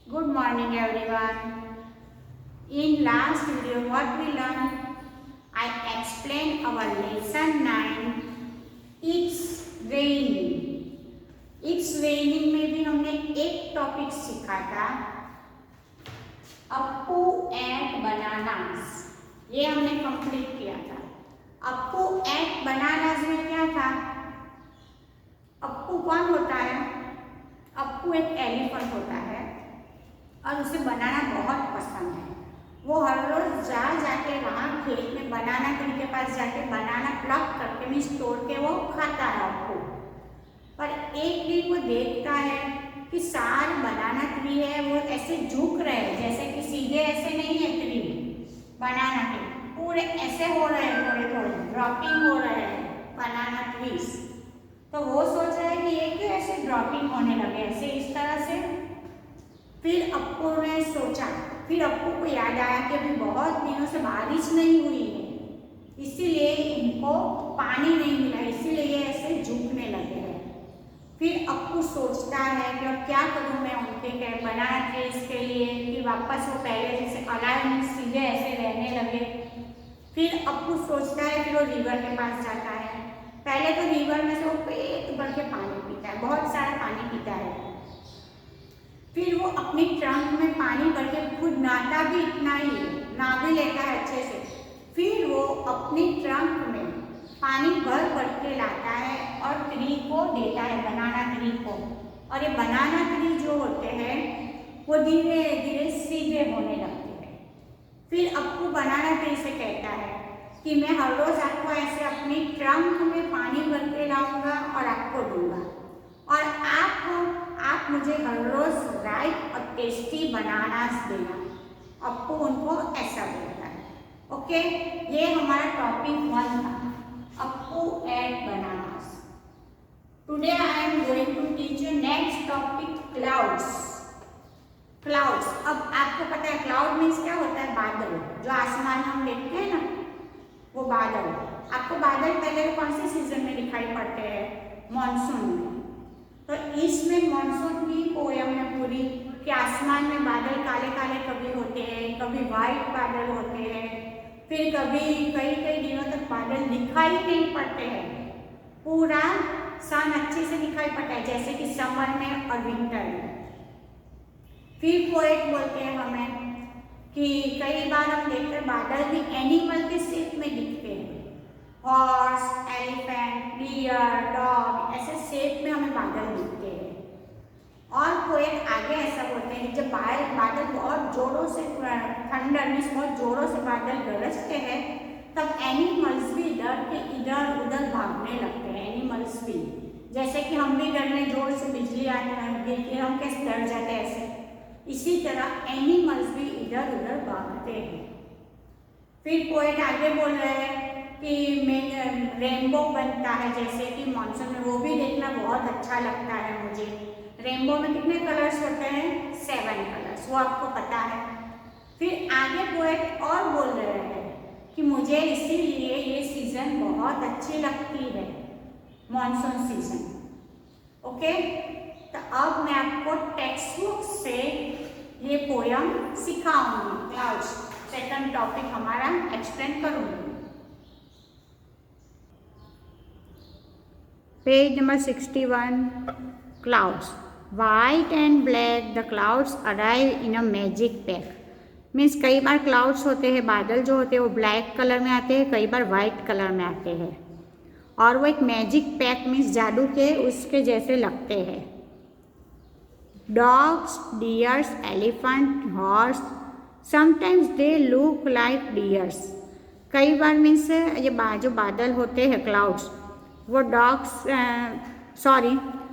Good morning everyone. In last video what we learned, I explained our lesson 9. It's raining. It's raining में भी हमने एक topic सीखा था, अप्पू एट बनानास। ये हमने कंप्लीट किया था। अप्पू एट बनानास में क्या था? अप्पू कौन होता है? अप्पू एक एलिफेंट होता है और उसे बनाना बहुत पसंद है। वो हर रोज जाके वहाँ खेत में बनाना ट्री के पास जाके बनाना प्लक करके मीन्स तोड़ के वो खाता है आपको। पर एक दिन वो देखता है कि सारे बनाना ट्री है वो ऐसे झुक रहे हैं, जैसे कि सीधे ऐसे नहीं है ट्री, बनाना ट्री पूरे ऐसे हो रहे हैं, थोड़े थोड़े ड्रॉपिंग हो रहे हैं बनाना ट्रीज। तो वो सोच रहा है कि ये क्यों ऐसे ड्रॉपिंग होने लगे, ऐसे इस तरह से। फिर अप्पू ने सोचा, फिर अप्पू को याद आया कि अभी बहुत दिनों से बारिश नहीं हुई है, इसीलिए इनको पानी नहीं मिला, इसीलिए ये ऐसे झुकने लगे हैं। फिर अप्पू सोचता है कि अब क्या करूं मैं उनके बनाना ट्रीज के लिए कि वापस वो पहले जैसे अलाइन सीधे ऐसे रहने लगे। फिर अप्पू सोचता है, फिर वो रिवर के पास जाता है। पहले तो रिवर में से वो पेट भर के पानी पीता है, बहुत सारा पानी पीता है। फिर वो अपनी ट्रंक में पानी भर के खुद नहाता भी इतना ही है, नहा भी लेता है अच्छे से। फिर वो अपनी ट्रंक में पानी भर भर के लाता है और ट्री को देता है, बनाना ट्री को। और ये बनाना ट्री जो होते हैं वो धीरे धीरे सीधे होने लगते हैं। फिर अप्पू बनाना ट्री से कहता है कि मैं हर रोज आपको ऐसे अपनी ट्रंक में पानी भर के लाऊंगा और आपको दूंगा, और आप मुझे हर रोज राइट और टेस्टी बनानास देना। अप्पू उनको ऐसा बोलता है। ओके, ये हमारा टॉपिक 1 था, Appu ate bananas. Today I am going to teach you next topic, clouds. Clouds, अब आपको पता है क्लाउड मीन्स क्या होता है? बादल, जो आसमान में हम देखते हैं ना, वो बादल। आपको बादल पहले कौन से सीजन में दिखाई पड़ते हैं? मॉनसून में। तो इसमें मॉनसून की पोयम है पूरी कि आसमान में बादल काले काले कभी होते हैं, कभी वाइट बादल होते हैं, फिर कभी कई कई दिनों तक बादल दिखाई नहीं पड़ते हैं, पूरा सन अच्छे से दिखाई पड़ता है, जैसे कि समर में और विंटर में। फिर पोएट बोलते हैं हमें कि कई बार हम देखते हैं बादल भी एनिमल के शेप में दिखते हैं, हॉर्स, एलिफेंट, डियर, डॉग, ऐसे शेप में हमें बादल दिखते हैं। और पोएट आगे ऐसा बोलते हैं कि जब बादल बहुत जोरों से, थंडर मीन्स बहुत जोरों से बादल गरजते हैं, तब एनिमल्स भी डर के इधर उधर भागने लगते हैं। एनिमल्स भी, जैसे कि हम भी घर में जोर से बिजली आने लगे हम कैसे डर जाते हैं, ऐसे इसी तरह एनिमल्स भी इधर उधर भागते हैं। फिर पोएट आगे बोल रहे हैं कि रेनबो बनता है, जैसे कि मॉनसून में, वो भी देखना बहुत अच्छा लगता है मुझे। रेनबो में कितने कलर्स होते हैं? 7 कलर्स, वो आपको पता है। फिर आगे पोएट और बोल रहे हैं कि मुझे इसीलिए ये सीजन बहुत अच्छी लगती है, मॉनसून सीजन। ओके, तो अब मैं आपको टेक्स्ट बुक से ये पोयम सिखाऊंगी, क्लाउड्स, सेकंड टॉपिक हमारा एक्सप्लेन करूंगी। Page number 61, clouds. White and black the clouds arrive in a magic pack. Means कई बार क्लाउड्स होते हैं, बादल जो होते हैं वो ब्लैक कलर में आते हैं, कई बार वाइट कलर में आते हैं, और वो एक मैजिक पैक मीन्स जादू के उसके जैसे लगते हैं। Dogs, dears, elephant, horse, sometimes they look like dears. कई बार मीन्स ये जो बादल होते हैं क्लाउड्स, वो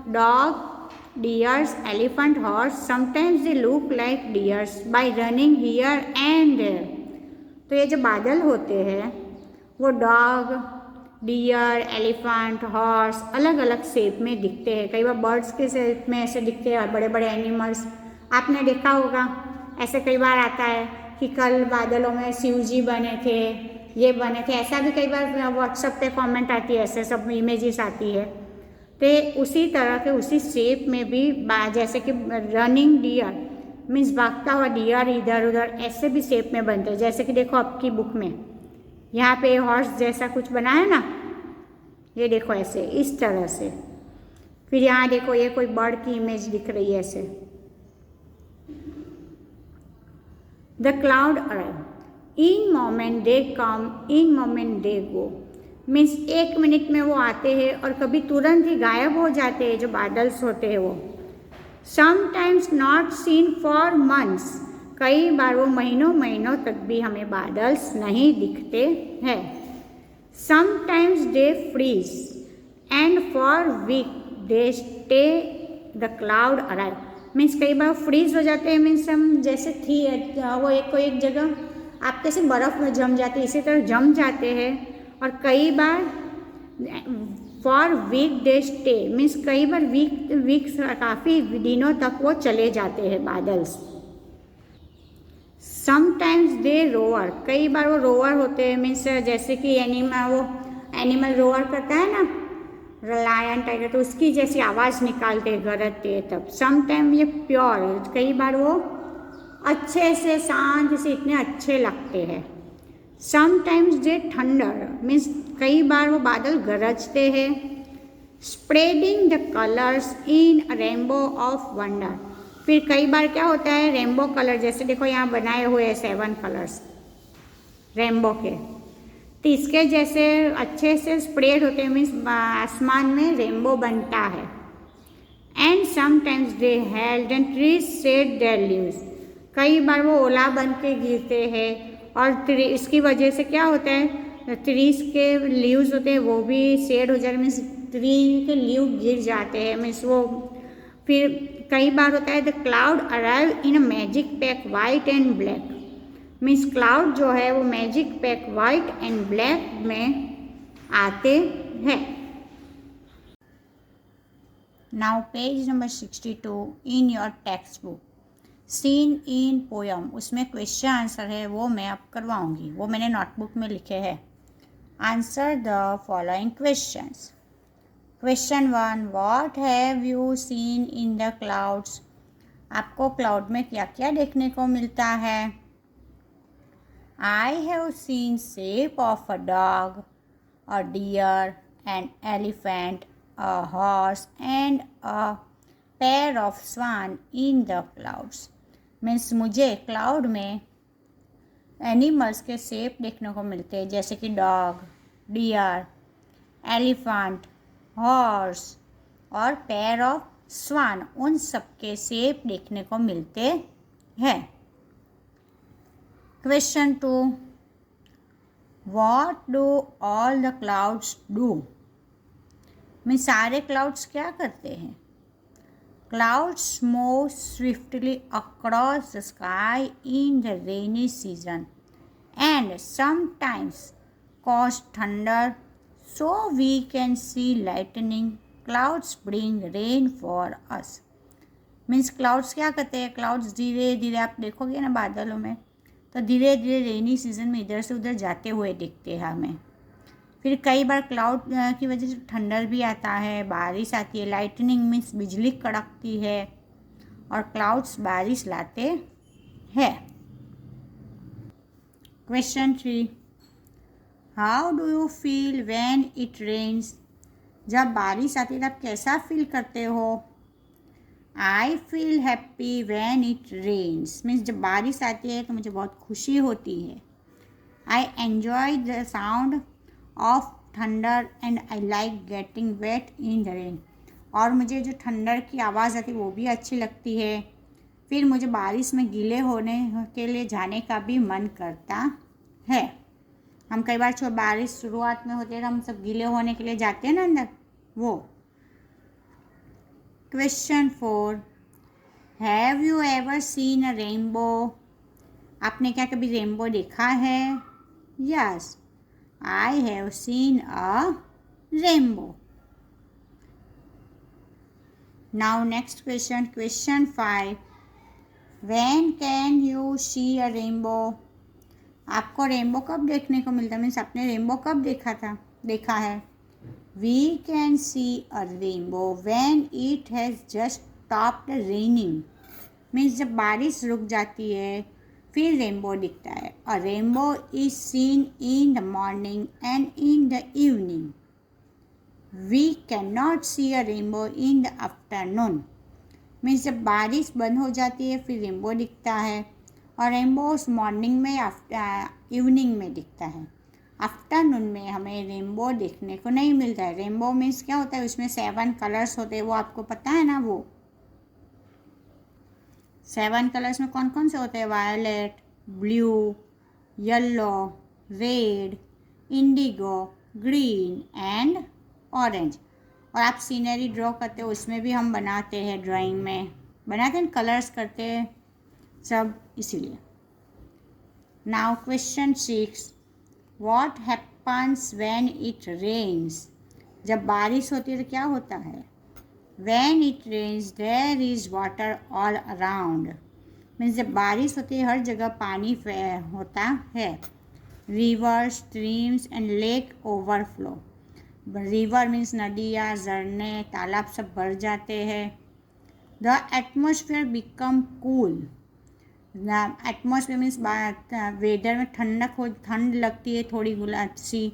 dog, deers, elephant, horse, sometimes they look like deers by running here and there. तो ये जो बादल होते हैं वो डॉग, डियर, एलिफेंट, हॉर्स अलग अलग शेप में दिखते हैं। कई बार बर्ड्स के शेप में ऐसे दिखते हैं, और बड़े बड़े एनिमल्स आपने देखा होगा। ऐसे कई बार आता है कि कल बादलों में शिव जी बने थे, ये बने थे, ऐसा भी कई बार व्हाट्सएप पे कमेंट आती है, ऐसे सब इमेजेस आती है। तो उसी तरह के उसी शेप में भी जैसे कि रनिंग डियर मीन्स भागता हुआ डियर इधर उधर ऐसे भी शेप में बनते हैं। जैसे कि देखो आपकी बुक में यहाँ पे हॉर्स जैसा कुछ बना है ना, ये देखो ऐसे इस तरह से। फिर यहाँ देखो ये कोई बर्ड की इमेज दिख रही है ऐसे। The cloud arrive, in moment they come, in moment they go. Means 1 minute में वो आते हैं और कभी तुरंत ही गायब हो जाते हैं, जो बादल्स होते हैं वो। Sometimes not seen for months, कई बार वो महीनों महीनों तक भी हमें बादल्स नहीं दिखते हैं। Sometimes they freeze and for week they stay the cloud arrive. Means कई बार फ्रीज हो जाते हैं, मीन्स हम जैसे थी वो एक जगह आप कैसे बर्फ़ में जम जाते हैं, इसी तरह जम जाते हैं। और कई बार for week they stay, means कई बार वीक काफ़ी दिनों तक वो चले जाते हैं बादल्स। समटाइम्स दे रोअर, कई बार वो रोअर होते हैं, मीन्स जैसे कि एनिमल रोअर करता है ना, लायन टाइगर, तो उसकी जैसी आवाज़ निकालते गरजते हैं तब। समटाइम ये प्योर, कई बार वो अच्छे से शांत से इतने अच्छे लगते हैं। समटाइम्स दे थंडर, मीन्स कई बार वो बादल गरजते हैं। Spreading the colours in rainbow of wonder, फिर कई बार क्या होता है रेनबो कलर, जैसे देखो यहाँ बनाए हुए हैं 7 कलर्स रेनबो के, तो इसके जैसे अच्छे से स्प्रेड होते हैं, मीन्स आसमान में रेनबो बनता है। And sometimes they held and trees shade there leaves, कई बार वो ओला बन के गिरते हैं और इसकी वजह से क्या होता है ट्रीज के लीव्स होते हैं वो भी शेड हो जाते हैं, मीन्स ट्री के लीव गिर जाते हैं, मीन्स वो। फिर कई बार होता है the cloud arrive in a magic pack white and black, means cloud जो है वो magic pack white and black में आते हैं। Now page number 62 in your text book, seen in poem, उसमें क्वेश्चन आंसर है वो मैं अब करवाऊंगी, वो मैंने नोटबुक में लिखे हैं। Answer the following questions. Question 1, what have you seen in the clouds, आपको क्लाउड में क्या क्या देखने को मिलता है। I have seen shape of a dog, a deer, an elephant, a horse and a pair of swan in the clouds, means मुझे cloud में एनिमल्स के शेप देखने को मिलते हैं, जैसे कि डॉग, डियर, एलिफेंट, हॉर्स और पेयर ऑफ स्वान, उन सब के शेप देखने को मिलते हैं। Question 2, what do all the clouds do, means सारे क्लाउड्स क्या करते हैं। Clouds move swiftly across the sky in the rainy season and sometimes cause thunder, so we can see lightning. Clouds bring rain for us. Means clouds क्या करते हैं, clouds धीरे धीरे आप देखोगे ना बादलों में, तो धीरे धीरे रेनी सीजन में इधर से उधर जाते हुए दिखते हैं हमें। फिर कई बार क्लाउड की वजह से ठंडर भी आता है, बारिश आती है, लाइटनिंग मीन्स बिजली कड़कती है, और क्लाउड्स बारिश लाते हैं। Question 3, how do you feel when it rains, जब बारिश आती है तब कैसा फील करते हो। I feel happy when it rains, means जब बारिश आती है तो मुझे बहुत खुशी होती है। I enjoy the sound of thunder and I like getting wet in the rain, और मुझे जो थंडर की आवाज़ आती है वो भी अच्छी लगती है। फिर मुझे बारिश में गीले होने के लिए जाने का भी मन करता है। हम कई बार बारिश शुरुआत में होती है तो हम सब गीले होने के लिए जाते हैं ना अंदर, वो। Question 4, have you ever seen a rainbow, आपने क्या कभी रेनबो देखा है। Yes, I have seen a rainbow. Now next question, question 5. When can you see a rainbow? आपको रेनबो कब देखने को मिलता है, मीन्स आपने रेनबो कब देखा है। We can see a rainbow when it has just stopped raining. Means जब बारिश रुक जाती है फिर रेनबो दिखता है। A rainbow is seen in the morning and in the evening. We can not see a rainbow in the afternoon. Means जब बारिश बंद हो जाती है फिर रेनबो दिखता है, और रेनबो उस मॉर्निंग में इवनिंग में दिखता है। आफ्टरनून में हमें रेनबो देखने को नहीं मिलता है। रेनबो मीन्स क्या होता है, उसमें 7 कलर्स होते हैं, वो आपको पता है ना। वो 7 कलर्स में कौन कौन से होते हैं? Violet, blue, yellow, red, indigo, green and orange. और आप सीनरी ड्रॉ करते हो, उसमें भी हम बनाते हैं, ड्राइंग में बनाते हैं, कलर्स करते हैं सब, इसीलिए। Now question 6, what happens when it rains? जब बारिश होती है तो क्या होता है? When it rains there is water all around. Means जब बारिश होती है हर जगह पानी होता है। River, streams and lake overflow. River means नदियाँ, झरने, तालाब सब भर जाते हैं। The atmosphere become cool. Atmosphere means weather में ठंड लगती है, थोड़ी गुलाब सी।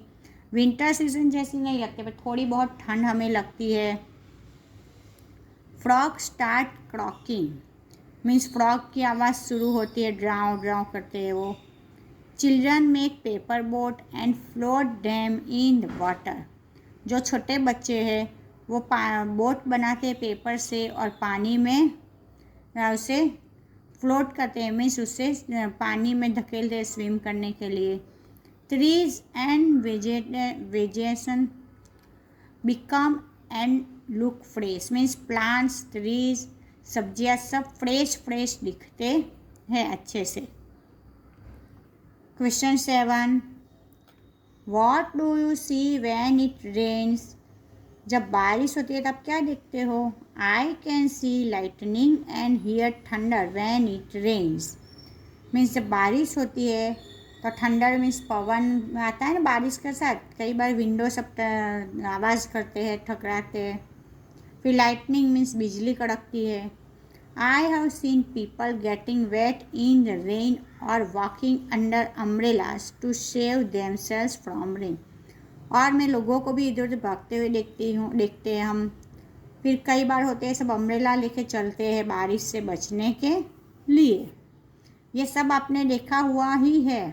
विंटर सीजन जैसी नहीं लगती, पर थोड़ी बहुत ठंड हमें लगती है। Frog start croaking. Means frog की आवाज़ शुरू होती है, ड्राउ ड्राउ करते हैं वो। Children make paper boat and float dam in the water. जो छोटे बच्चे हैं वो बोट बनाते हैं पेपर से और पानी में उसे फ्लोट करते हैं, मीन्स उससे पानी में धकेलते हैं स्विम करने के लिए। Trees and vegetation become and look fresh. Means plants, trees, सब्जियां सब फ्रेश दिखते हैं अच्छे से। Question 7, what do you see when it rains? जब बारिश होती है तब क्या देखते हो? I can see lightning and hear thunder when it rains. Means जब बारिश होती है तो थंडर मीन्स पवन आता है ना बारिश के साथ, कई बार विंडो सब आवाज़ करते हैं, ठकराते हैं। फिर लाइटनिंग मीन्स बिजली कड़कती है। I have seen people getting wet in the rain और walking under umbrellas to save themselves from rain. और मैं लोगों को भी इधर उधर भागते हुए देखते हैं हम। फिर कई बार होते हैं सब अम्ब्रेला लेके चलते हैं बारिश से बचने के लिए। ये सब आपने देखा हुआ ही है।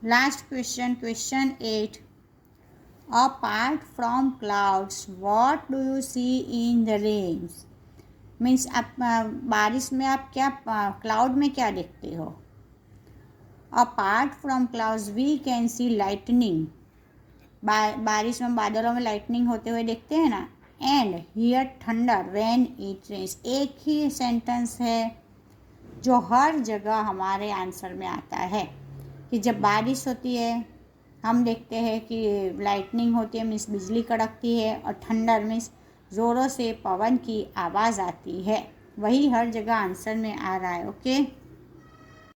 Last question, question 8, apart from clouds what do you see in the rains? Means आप बारिश में आप क्या क्लाउड में क्या देखते हो? Apart from clouds we can see lightning. बारिश में बादलों में लाइटनिंग होते हुए देखते हैं ना। And hear thunder when it rains. एक ही सेंटेंस है जो हर जगह हमारे आंसर में आता है कि जब बारिश होती है हम देखते हैं कि लाइटनिंग होती है, मीन्स बिजली कड़कती है, और थंडर मीन्स ज़ोरों से पवन की आवाज़ आती है। वही हर जगह आंसर में आ रहा है। ओके।